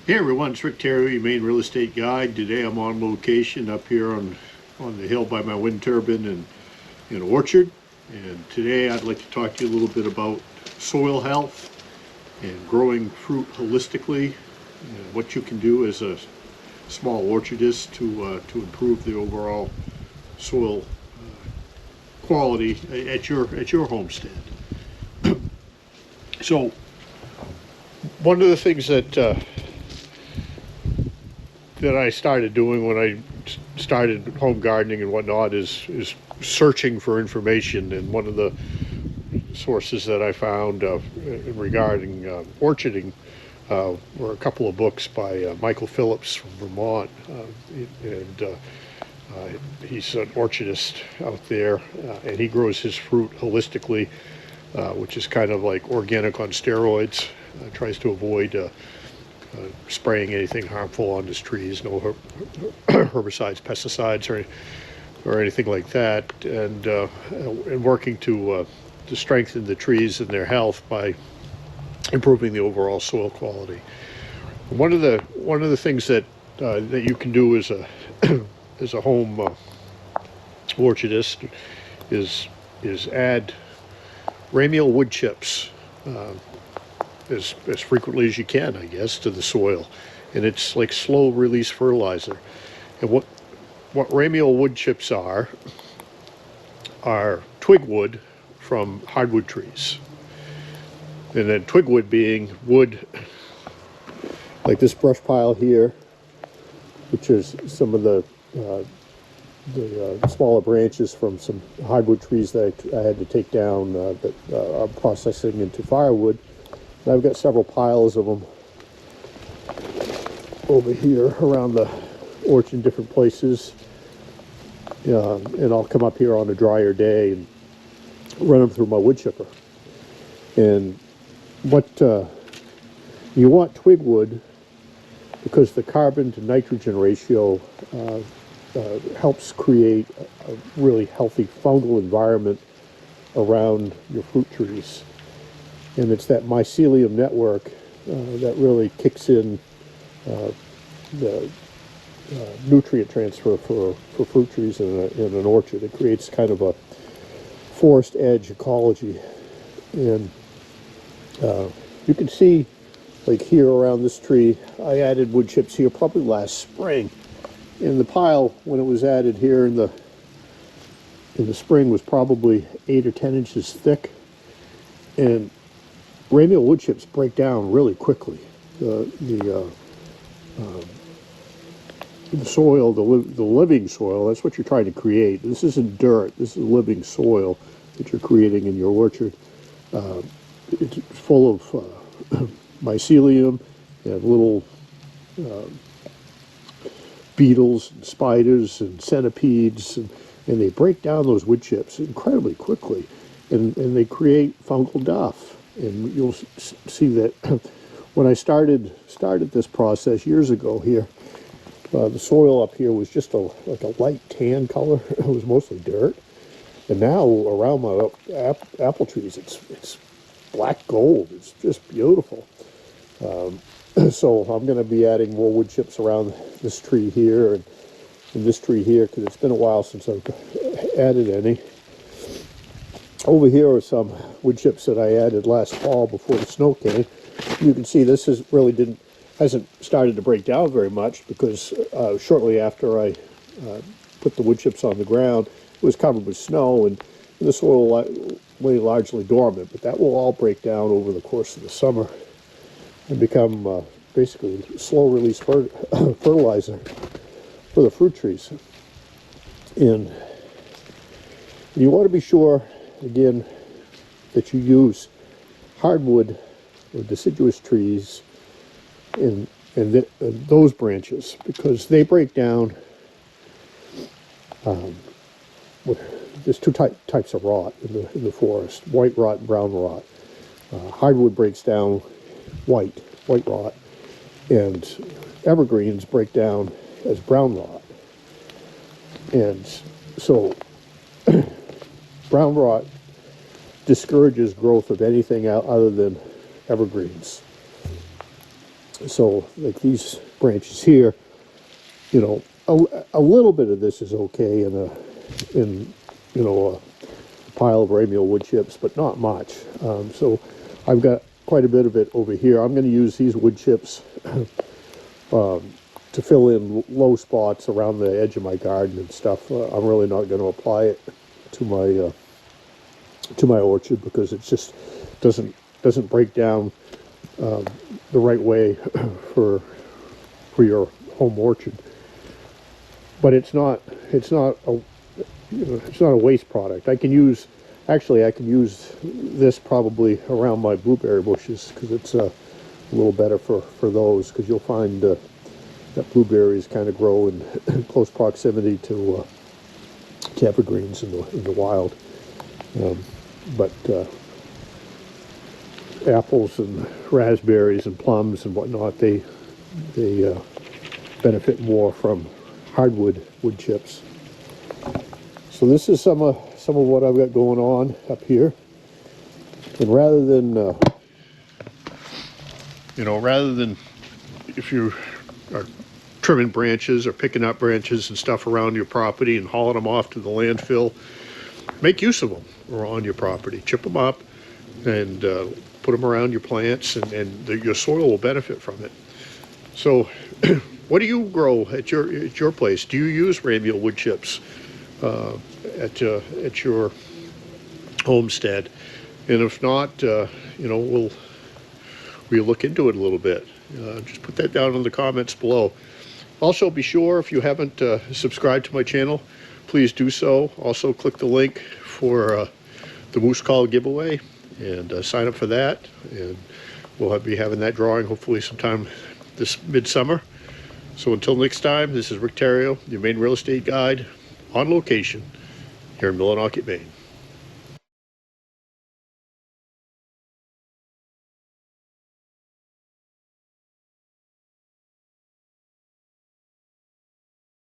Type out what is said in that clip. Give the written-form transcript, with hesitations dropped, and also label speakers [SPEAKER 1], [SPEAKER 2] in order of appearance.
[SPEAKER 1] Hey everyone, it's Rick Theriault, your Maine Real Estate Guide. Today I'm on location up here on the hill by my wind turbine and in an orchard. And today I'd like to talk to you a little bit about soil health and growing fruit holistically and what you can do as a small orchardist to improve the overall soil quality at your homestead. So one of the things that I started doing when I started home gardening and whatnot is searching for information. And one of the sources that I found regarding orcharding were a couple of books by Michael Phillips from Vermont, he's an orchardist out there, and he grows his fruit holistically, which is kind of like organic on steroids. Tries to avoid spraying anything harmful on his trees, no herbicides, pesticides, or anything like that, and working to strengthen the trees and their health by improving the overall soil quality. One of the things that you can do as a as a home orchardist is add Ramial wood chips. As frequently as you can, I guess, to the soil, and it's like slow release fertilizer. And what Ramial wood chips are twig wood from hardwood trees, and then twig wood being wood like this brush pile here, which is some of the smaller branches from some hardwood trees that I had to take down that are processing into firewood. I've got several piles of them over here around the orchard in different places, and I'll come up here on a drier day and run them through my wood chipper. And what you want twig wood because the carbon to nitrogen ratio helps create a really healthy fungal environment around your fruit trees. And it's that mycelium network that really kicks in the nutrient transfer for fruit trees in an orchard. It creates kind of a forest edge ecology. And you can see, like here around this tree, I added wood chips here probably last spring. And the pile, when it was added here in the spring, was probably 8 or 10 inches thick. And Ramial wood chips break down really quickly. The soil, the living soil, that's what you're trying to create. This isn't dirt. This is living soil that you're creating in your orchard. It's full of mycelium. You have little beetles and spiders and centipedes, and they break down those wood chips incredibly quickly, and they create fungal duff. And you'll see that when I started this process years ago here, the soil up here was just like a light tan color. It was mostly dirt. And now around my apple trees, it's black gold. It's just beautiful. So I'm going to be adding more wood chips around this tree here and this tree here, because it's been a while since I've added any. Over here are some wood chips that I added last fall before the snow came. You can see this hasn't started to break down very much, because shortly after I put the wood chips on the ground, it was covered with snow, and the soil lay largely dormant. But that will all break down over the course of the summer and become basically slow release fertilizer for the fruit trees. And you want to be sure, again, that you use hardwood or deciduous trees in those branches, because they break down. There's two types of rot in the forest: white rot and brown rot. Hardwood breaks down white rot, and evergreens break down as brown rot. And so brown rot discourages growth of anything other than evergreens. So like these branches here, you know, a little bit of this is okay in a pile of Ramial wood chips, but not much. So I've got quite a bit of it over here. I'm going to use these wood chips to fill in low spots around the edge of my garden and stuff. I'm really not going to apply it to my orchard because it just doesn't break down the right way for your home orchard. But it's not a it's not a waste product. I can use this probably around my blueberry bushes because it's a little better for those, because you'll find that blueberries kind of grow in close proximity to evergreens in the wild. But apples and raspberries and plums and whatnot, they benefit more from hardwood wood chips. So this is some of what I've got going on up here. And rather than if you are trimming branches or picking up branches and stuff around your property and hauling them off to the landfill, make use of them on your property. Chip them up and put them around your plants, and your soil will benefit from it. So what do you grow at your place? Do you use Ramial wood chips at your homestead? And if not, we'll look into it a little bit. Just put that down in the comments below. Also, be sure, if you haven't subscribed to my channel, please do so. Also, click the link for the Moose Call giveaway and sign up for that. And we'll be having that drawing hopefully sometime this midsummer. So until next time, this is Rick Theriault, your Maine Real Estate Guide on location here in Millinocket, Maine.